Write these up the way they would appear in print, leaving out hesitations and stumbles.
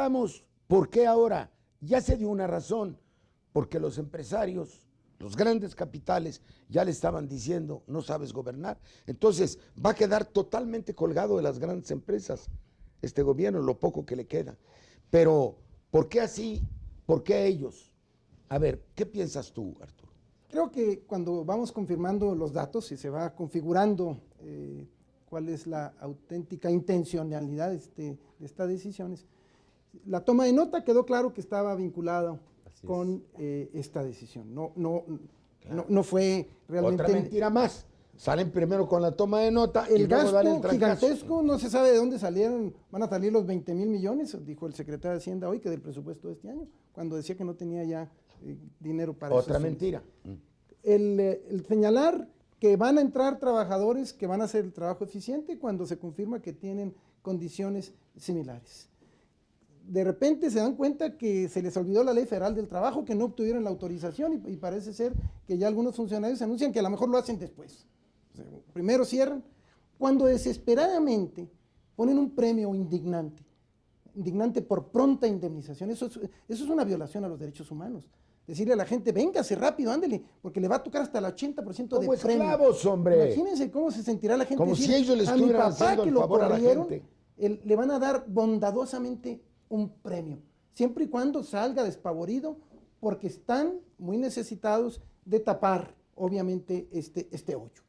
estamos. ¿Por qué ahora? Ya se dio una razón, porque los empresarios, los grandes capitales, ya le estaban diciendo, no sabes gobernar. Entonces, va a quedar totalmente colgado de las grandes empresas este gobierno, lo poco que le queda. Pero, ¿por qué así? ¿Por qué ellos? A ver, ¿qué piensas tú, Arturo? Creo que cuando vamos confirmando los datos y se va configurando cuál es la auténtica intencionalidad de estas decisiones, la toma de nota quedó claro que estaba vinculada con esta decisión. No fue realmente... Otra mentira más. Salen primero con la toma de nota y El luego dan el gasto trancazo. gigantesco, no se sabe de dónde salieron, van a salir los 20,000 millones, dijo el secretario de Hacienda hoy, que del presupuesto de este año, cuando decía que no tenía ya dinero para eso. Otra mentira. El señalar que van a entrar trabajadores que van a hacer el trabajo eficiente cuando se confirma que tienen condiciones similares. De repente se dan cuenta que se les olvidó la Ley Federal del Trabajo, que no obtuvieron la autorización y parece ser que ya algunos funcionarios anuncian que a lo mejor lo hacen después. O sea, primero cierran, cuando desesperadamente ponen un premio indignante por pronta indemnización. Eso es una violación a los derechos humanos. Decirle a la gente, véngase rápido, ándele, porque le va a tocar hasta el 80% de Como premio. esclavos, hombre. Imagínense cómo se sentirá la gente. Como decir, si ellos le estuvieran haciendo el favor a la gente. Le van a dar bondadosamente un premio, siempre y cuando salga despavorido, porque están muy necesitados de tapar, obviamente, este hoyo.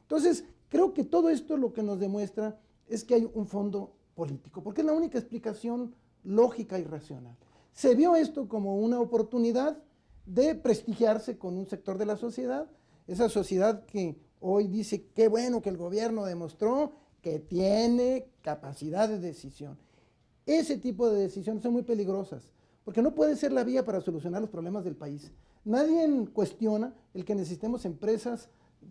Entonces, creo que todo esto lo que nos demuestra es que hay un fondo político, porque es la única explicación lógica y racional. Se vio esto como una oportunidad de prestigiarse con un sector de la sociedad, esa sociedad que hoy dice, qué bueno que el gobierno demostró que tiene capacidad de decisión. Ese tipo de decisiones son muy peligrosas, porque no puede ser la vía para solucionar los problemas del país. Nadie cuestiona el que necesitemos empresas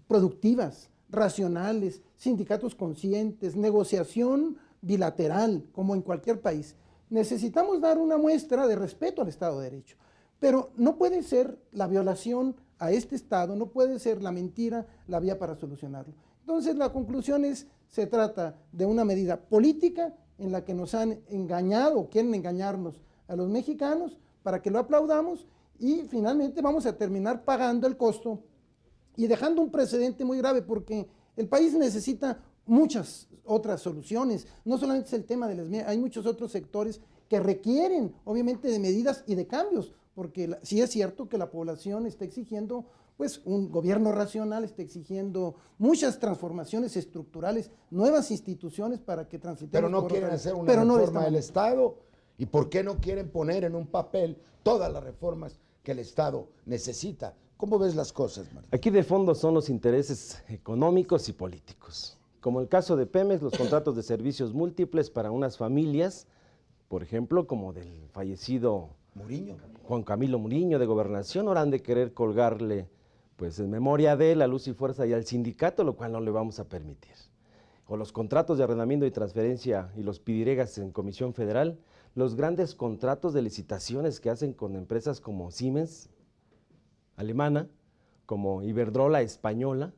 productivas, racionales, sindicatos conscientes, negociación bilateral, como en cualquier país. Necesitamos dar una muestra de respeto al Estado de Derecho, pero no puede ser la violación a este Estado, no puede ser la mentira la vía para solucionarlo. Entonces la conclusión es, se trata de una medida política en la que nos han engañado, quieren engañarnos a los mexicanos para que lo aplaudamos y finalmente vamos a terminar pagando el costo y dejando un precedente muy grave, porque el país necesita muchas otras soluciones, no solamente es el tema de las medidas, hay muchos otros sectores que requieren obviamente de medidas y de cambios, porque sí es cierto que la población está exigiendo pues un gobierno racional, está exigiendo muchas transformaciones estructurales, nuevas instituciones para que transitemos. Pero no quieren hacer una reforma del Estado. ¿Y por qué no quieren poner en un papel todas las reformas que el Estado necesita? ¿Cómo ves las cosas, Martín? Aquí de fondo son los intereses económicos y políticos. Como el caso de Pemex, los contratos de servicios múltiples para unas familias, por ejemplo, como del fallecido Muriño. Juan Camilo Muriño de Gobernación, ahora han de querer colgarle, pues en memoria de él, a Luz y Fuerza y al sindicato, lo cual no le vamos a permitir. O los contratos de arrendamiento y transferencia y los pidiregas en Comisión Federal, los grandes contratos de licitaciones que hacen con empresas como Siemens, alemana, como Iberdrola, española,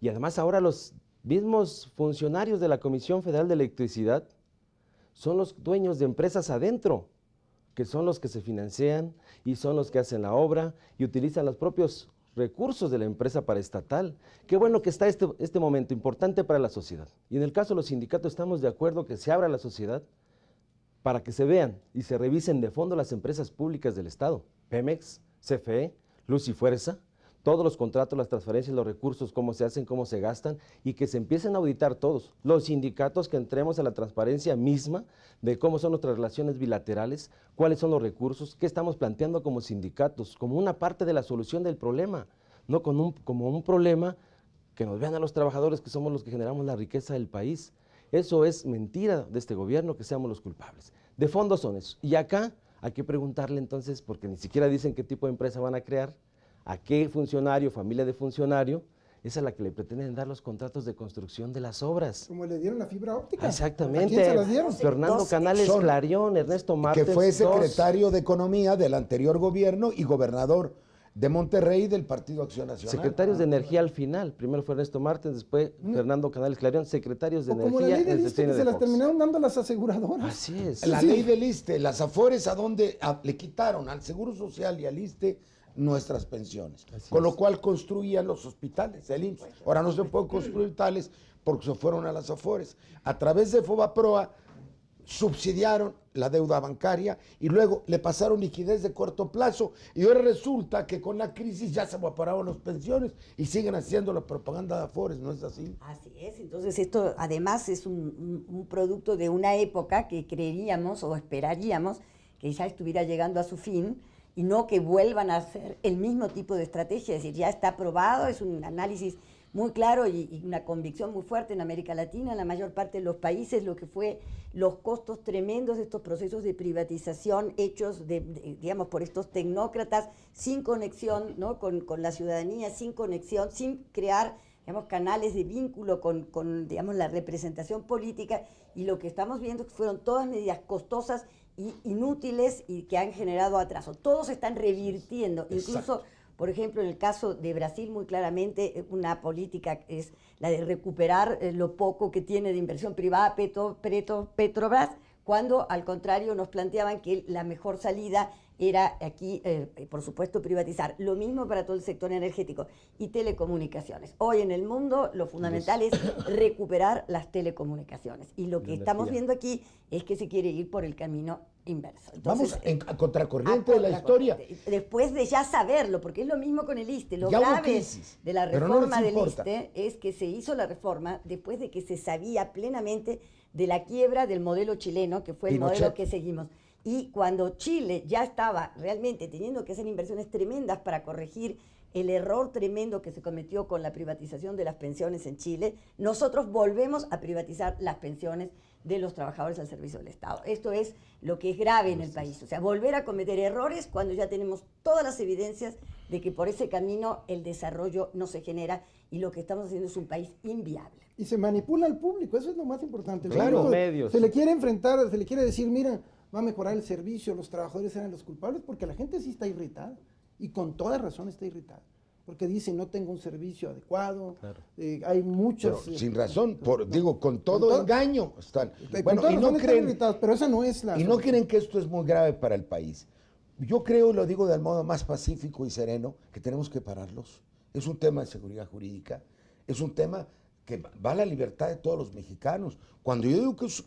y además ahora los mismos funcionarios de la Comisión Federal de Electricidad son los dueños de empresas adentro, que son los que se financian y son los que hacen la obra y utilizan los propios recursos de la empresa paraestatal. Qué bueno que está este momento importante para la sociedad. Y en el caso de los sindicatos estamos de acuerdo que se abra la sociedad para que se vean y se revisen de fondo las empresas públicas del Estado, Pemex, CFE, Luz y Fuerza, todos los contratos, las transferencias, los recursos, cómo se hacen, cómo se gastan, y que se empiecen a auditar todos. Los sindicatos, que entremos a la transparencia misma de cómo son nuestras relaciones bilaterales, cuáles son los recursos, qué estamos planteando como sindicatos, como una parte de la solución del problema, no como un problema que nos vean a los trabajadores que somos los que generamos la riqueza del país. Eso es mentira de este gobierno, que seamos los culpables. De fondo son eso. Y acá hay que preguntarle entonces, porque ni siquiera dicen qué tipo de empresa van a crear, a qué funcionario, familia de funcionario, es a la que le pretenden dar los contratos de construcción de las obras. Como le dieron la fibra óptica. Exactamente. ¿A quién se las dieron? Fernando Canales Clarión, Ernesto Martens. Que fue secretario de Economía del anterior gobierno y gobernador De Monterrey, del Partido Acción Nacional. Secretarios de Energía al final. Primero fue Ernesto Martins, después Fernando Canales Clarión, secretarios de O como Energía. la ley del en el ISSSTE, que sexenio se de las Fox. terminaron dando las aseguradoras. Así es. La ley del ISSSTE, las Afores, ¿a dónde? Le quitaron al Seguro Social y al ISSSTE nuestras pensiones. Con lo cual construían los hospitales, el IMSS. Ahora no se pueden construir tales porque se fueron a las Afores. A través de Fobaproa subsidiaron la deuda bancaria y luego le pasaron liquidez de corto plazo y ahora resulta que con la crisis ya se evaporaron las pensiones y siguen haciendo la propaganda de Afores, ¿no es así? Así es, entonces esto además es un producto de una época que creeríamos o esperaríamos que ya estuviera llegando a su fin y no que vuelvan a hacer el mismo tipo de estrategia, es decir, ya está probado, es un análisis muy claro y una convicción muy fuerte en América Latina, en la mayor parte de los países, lo que fue los costos tremendos de estos procesos de privatización hechos, digamos, por estos tecnócratas sin conexión, ¿no? con la ciudadanía, sin conexión, sin crear, digamos, canales de vínculo con, digamos, la representación política, y lo que estamos viendo es que fueron todas medidas costosas y inútiles y que han generado atraso. Todos están revirtiendo, incluso... Exacto. Por ejemplo, en el caso de Brasil, muy claramente, una política es la de recuperar lo poco que tiene de inversión privada Petrobras, cuando al contrario nos planteaban que la mejor salida era aquí, por supuesto, privatizar. Lo mismo para todo el sector energético y telecomunicaciones. Hoy en el mundo lo fundamental es recuperar las telecomunicaciones. Y lo que estamos viendo aquí es que se quiere ir por el camino inverso. Entonces, Vamos a contracorriente de la historia. Después de ya saberlo, porque es lo mismo con el ISSSTE. Lo Ya hubo grave crisis, de la pero no reforma les del importa. ISSSTE es que se hizo la reforma después de que se sabía plenamente de la quiebra del modelo chileno, que fue el Pinochet. modelo que seguimos. Y cuando Chile ya estaba realmente teniendo que hacer inversiones tremendas para corregir el error tremendo que se cometió con la privatización de las pensiones en Chile, nosotros volvemos a privatizar las pensiones de los trabajadores al servicio del Estado. Esto es lo que es grave en el país. O sea, volver a cometer errores cuando ya tenemos todas las evidencias de que por ese camino el desarrollo no se genera y lo que estamos haciendo es un país inviable. Y se manipula al público, eso es lo más importante. El Claro. público Medios. se le quiere enfrentar, se le quiere decir, mira, va a mejorar el servicio, los trabajadores eran los culpables, porque la gente sí está irritada, y con toda razón está irritada, porque dice, no tengo un servicio adecuado, Claro. hay muchas... Pero sin razón, digo, con todo todo- engaño están. con Bueno, toda y razón no están creen, irritados, pero esa no es la... y no creen que esto es muy grave para el país. Yo creo, lo digo del modo más pacífico y sereno, que tenemos que pararlos. Es un tema de seguridad jurídica, es un tema que va a la libertad de todos los mexicanos. Cuando yo digo que es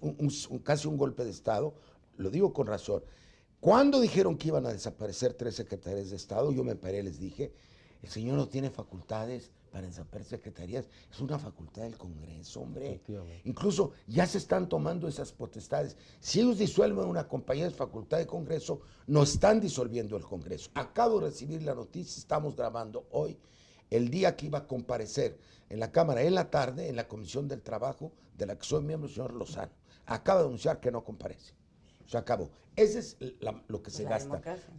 casi un golpe de Estado, lo digo con razón. Cuando dijeron que iban a desaparecer 3 secretarias de Estado, yo me paré y les dije, el señor no tiene facultades para desaparecer secretarías, es una facultad del Congreso, hombre. Efectivamente. Incluso ya se están tomando esas potestades. Si ellos disuelven una compañía de facultad de Congreso, no están disolviendo el Congreso. Acabo de recibir la noticia, estamos grabando hoy, el día que iba a comparecer en la Cámara en la tarde, en la Comisión del Trabajo, de la que soy miembro, el señor Lozano. Acaba de anunciar que no comparece. Se acabó. Ese es lo que se La gasta. democracia.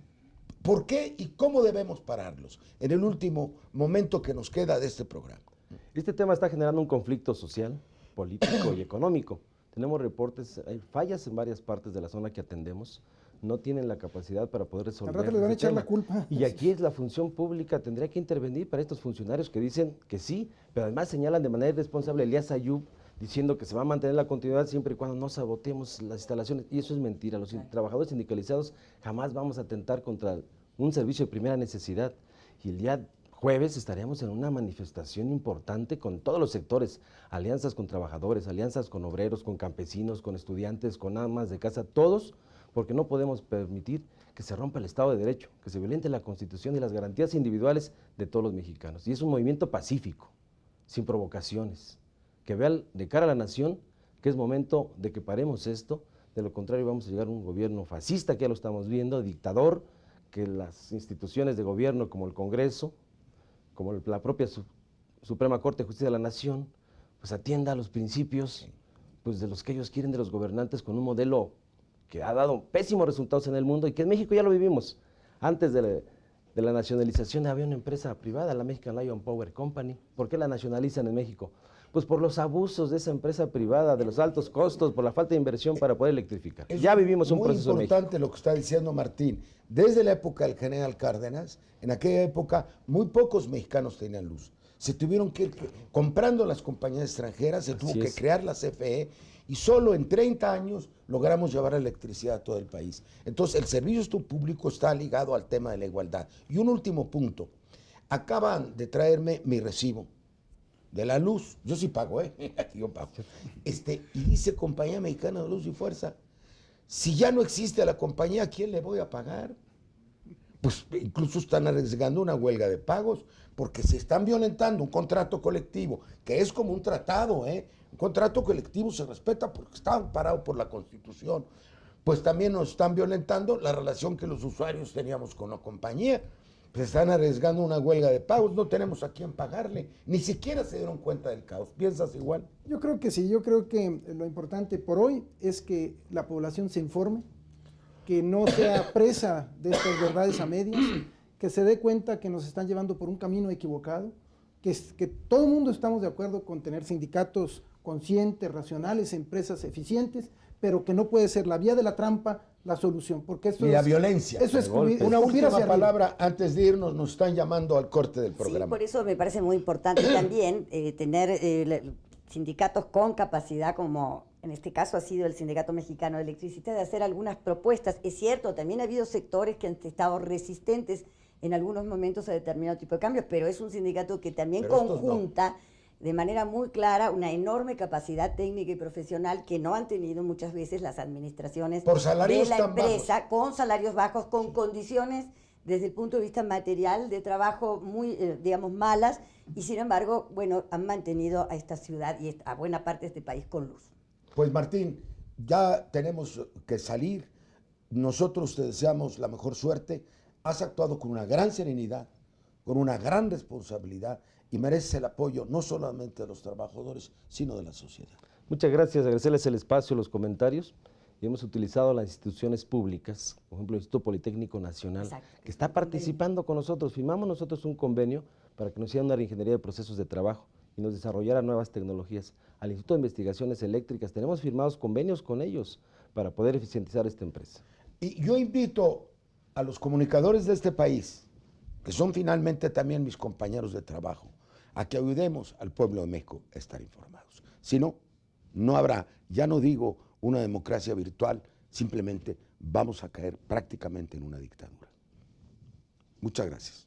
¿Por qué y cómo debemos pararlos en el último momento que nos queda de este programa? Este tema está generando un conflicto social, político y económico. Tenemos reportes, hay fallas en varias partes de la zona que atendemos, no tienen la capacidad para poder resolver. Al rato les van a este echar tema. la culpa. Y aquí es la función pública, tendría que intervenir para estos funcionarios que dicen que sí, pero además señalan de manera irresponsable a Elías Ayub, diciendo que se va a mantener la continuidad siempre y cuando no sabotemos las instalaciones. Y eso es mentira. Los trabajadores sindicalizados jamás vamos a atentar contra un servicio de primera necesidad. Y el día jueves estaríamos en una manifestación importante con todos los sectores, alianzas con trabajadores, alianzas con obreros, con campesinos, con estudiantes, con amas de casa, todos, porque no podemos permitir que se rompa el Estado de Derecho, que se violente la Constitución y las garantías individuales de todos los mexicanos. Y es un movimiento pacífico, sin provocaciones, que vea de cara a la nación que es momento de que paremos esto, de lo contrario vamos a llegar a un gobierno fascista, que ya lo estamos viendo, dictador, que las instituciones de gobierno como el Congreso, como la propia Suprema Corte de Justicia de la Nación, pues atienda a los principios pues, de los que ellos quieren de los gobernantes con un modelo que ha dado pésimos resultados en el mundo y que en México ya lo vivimos. Antes de la nacionalización había una empresa privada, la Mexican Lion Power Company. ¿Por qué la nacionalizan en México? Pues por los abusos de esa empresa privada, de los altos costos, por la falta de inversión para poder electrificar. Es Ya vivimos un muy proceso en México. importante lo que está diciendo Martín. Desde la época del general Cárdenas, en aquella época muy pocos mexicanos tenían luz. Se tuvieron que ir comprando las compañías extranjeras, se tuvo Así que es. crear la CFE y solo en 30 años logramos llevar electricidad a todo el país. Entonces el servicio público está ligado al tema de la igualdad. Y un último punto, acaban de traerme mi recibo de la luz, yo sí pago, yo pago. Y dice Compañía Mexicana de Luz y Fuerza, si ya no existe la compañía, ¿a quién le voy a pagar? Pues incluso están arriesgando una huelga de pagos porque se están violentando un contrato colectivo, que es como un tratado, Un contrato colectivo se respeta porque está amparado por la Constitución. Pues también nos están violentando la relación que los usuarios teníamos con la compañía. Pues están arriesgando una huelga de pagos, no tenemos a quién pagarle, ni siquiera se dieron cuenta del caos. ¿Piensas igual? Yo creo que sí, yo creo que lo importante por hoy es que la población se informe, que no sea presa de estas verdades a medias, que se dé cuenta que nos están llevando por un camino equivocado, que todo el mundo estamos de acuerdo con tener sindicatos conscientes, racionales, empresas eficientes, pero que no puede ser la vía de la trampa la solución, porque esto Y es la violencia. Eso es Una escupir Última hacia arriba. palabra antes de irnos, nos están llamando al corte del Sí, programa. por eso me parece muy importante también tener sindicatos con capacidad, como en este caso ha sido el Sindicato Mexicano de Electricidad, de hacer algunas propuestas. Es cierto, también ha habido sectores que han estado resistentes en algunos momentos a determinado tipo de cambios, pero es un sindicato que también Pero estos no. conjunta de manera muy clara una enorme capacidad técnica y profesional que no han tenido muchas veces las administraciones Por salarios de la tan empresa, con salarios bajos, con condiciones desde el punto de vista material de trabajo muy, digamos, malas, y sin embargo, bueno, han mantenido a esta ciudad y a buena parte de este país con luz. Pues Martín, ya tenemos que salir. Nosotros te deseamos la mejor suerte. Has actuado con una gran serenidad, con una gran responsabilidad y mereces el apoyo no solamente de los trabajadores, sino de la sociedad. Muchas gracias, agradecerles el espacio, los comentarios. Y hemos utilizado las instituciones públicas, por ejemplo, el Instituto Politécnico Nacional, Exacto. que está participando con nosotros. Firmamos nosotros un convenio para que nos hicieran una reingeniería de procesos de trabajo y nos desarrollara nuevas tecnologías. Al Instituto de Investigaciones Eléctricas tenemos firmados convenios con ellos para poder eficientizar esta empresa. Y yo invito a los comunicadores de este país, que son finalmente también mis compañeros de trabajo, a que ayudemos al pueblo de México a estar informados. Si no, no habrá, ya no digo una democracia virtual, simplemente vamos a caer prácticamente en una dictadura. Muchas gracias.